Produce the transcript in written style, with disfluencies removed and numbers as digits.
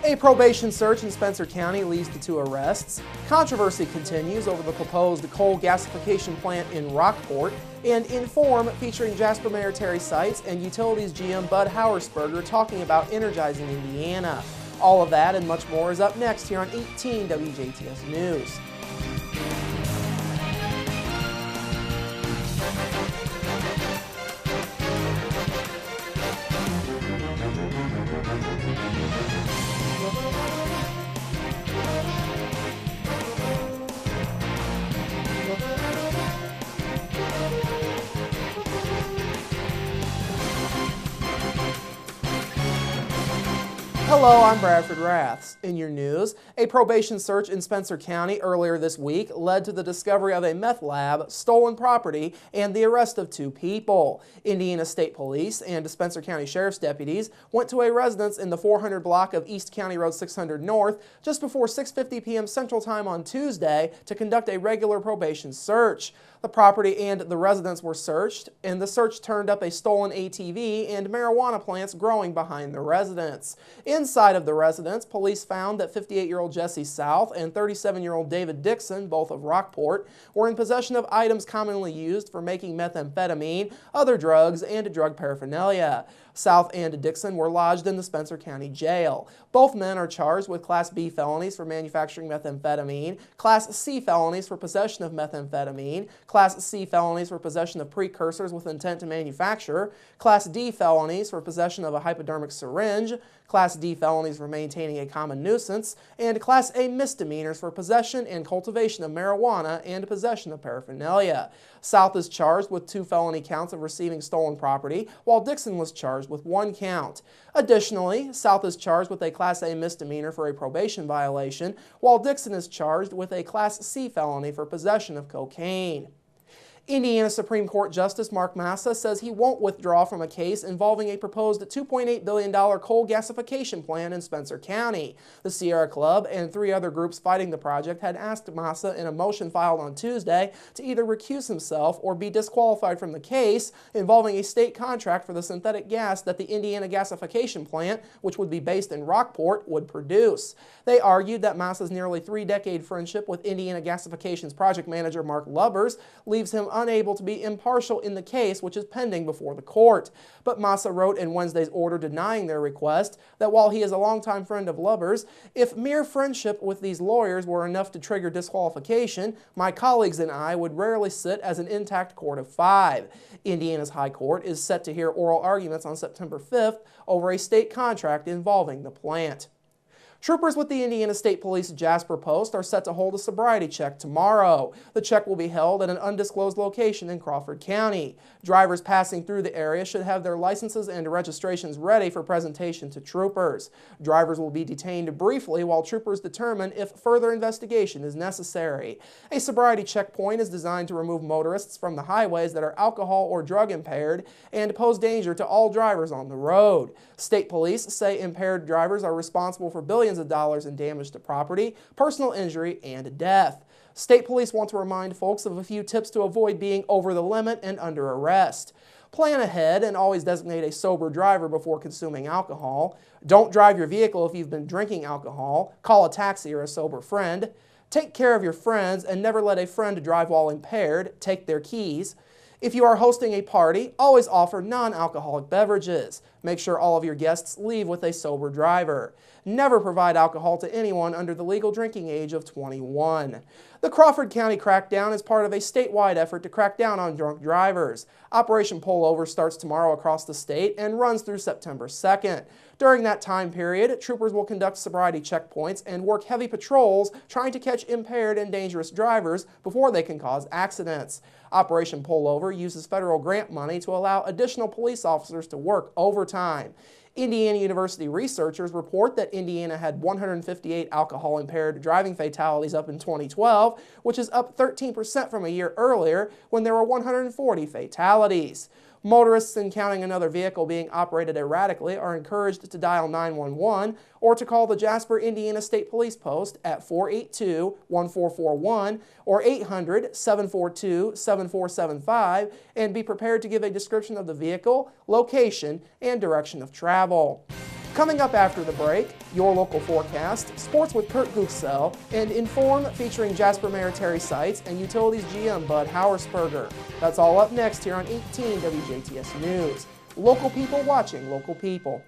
A probation search in Spencer County leads to 2 arrests. Controversy continues over the proposed coal gasification plant in Rockport. And Inform, featuring Jasper Mayor Terry Seitz and Utilities GM Bud Hauersperger talking about energizing Indiana. All of that and much more is up next here on 18 WJTS News. Hello, I'm Bradford Raths. In your news, a probation search in Spencer County earlier this week led to the discovery of a meth lab, stolen property, and the arrest of 2 people. Indiana State Police and Spencer County Sheriff's deputies went to a residence in the 400 block of East County Road 600 North just before 6:50 p.m. Central Time on Tuesday to conduct a regular probation search. The property and the residence were searched, and the search turned up a stolen ATV and marijuana plants growing behind the residence. Inside of the residence, police found that 58-year-old Jesse South and 37-year-old David Dixon, both of Rockport, were in possession of items commonly used for making methamphetamine, other drugs, and drug paraphernalia. South and Dixon were lodged in the Spencer County Jail. Both men are charged with Class B felonies for manufacturing methamphetamine, Class C felonies for possession of methamphetamine, Class C felonies for possession of precursors with intent to manufacture, Class D felonies for possession of a hypodermic syringe, Class D felonies for maintaining a common nuisance, and Class A misdemeanors for possession and cultivation of marijuana and possession of paraphernalia. South is charged with 2 felony counts of receiving stolen property, while Dixon was charged with 1 count. Additionally, South is charged with a Class A misdemeanor for a probation violation, while Dixon is charged with a Class C felony for possession of cocaine. Indiana Supreme Court Justice Mark Massa says he won't withdraw from a case involving a proposed $2.8 billion coal gasification plant in Spencer County. The Sierra Club and 3 other groups fighting the project had asked Massa in a motion filed on Tuesday to either recuse himself or be disqualified from the case involving a state contract for the synthetic gas that the Indiana gasification plant, which would be based in Rockport, would produce. They argued that Massa's nearly 3-decade friendship with Indiana Gasification's project manager Mark Lubbers leaves him unable to be impartial in the case, which is pending before the court. But Massa wrote in Wednesday's order denying their request that while he is a longtime friend of Lubbers, if mere friendship with these lawyers were enough to trigger disqualification, my colleagues and I would rarely sit as an intact court of 5. Indiana's High Court is set to hear oral arguments on September 5th over a state contract involving the plant. Troopers with the Indiana State Police Jasper Post are set to hold a sobriety check tomorrow. The check will be held at an undisclosed location in Crawford County. Drivers passing through the area should have their licenses and registrations ready for presentation to troopers. Drivers will be detained briefly while troopers determine if further investigation is necessary. A sobriety checkpoint is designed to remove motorists from the highways that are alcohol or drug impaired and pose danger to all drivers on the road. State police say impaired drivers are responsible for billions of dollars in damage to property, personal injury, and death. State police want to remind folks of a few tips to avoid being over the limit and under arrest. Plan ahead and always designate a sober driver before consuming alcohol. Don't drive your vehicle if you've been drinking alcohol. Call a taxi or a sober friend. Take care of your friends and never let a friend drive while impaired. Take their keys. If you are hosting a party, always offer non-alcoholic beverages. Make sure all of your guests leave with a sober driver. Never provide alcohol to anyone under the legal drinking age of 21. The Crawford County crackdown is part of a statewide effort to crack down on drunk drivers. Operation Pullover starts tomorrow across the state and runs through September 2nd. During that time period, troopers will conduct sobriety checkpoints and work heavy patrols trying to catch impaired and dangerous drivers before they can cause accidents. Operation Pullover uses federal grant money to allow additional police officers to work overtime. Indiana University researchers report that Indiana had 158 alcohol-impaired driving fatalities up in 2012, which is up 13% from a year earlier when there were 140 fatalities. Motorists encountering another vehicle being operated erratically are encouraged to dial 911 or to call the Jasper, Indiana State Police Post at 482-1441 or 800-742-7475 and be prepared to give a description of the vehicle, location, and direction of travel. Coming up after the break, your local forecast, sports with Kurt Guxell, and Inform featuring Jasper Mayor Terry Seitz and Utilities GM Bud Hauersperger. That's all up next here on 18 WJTS News. Local people watching local people.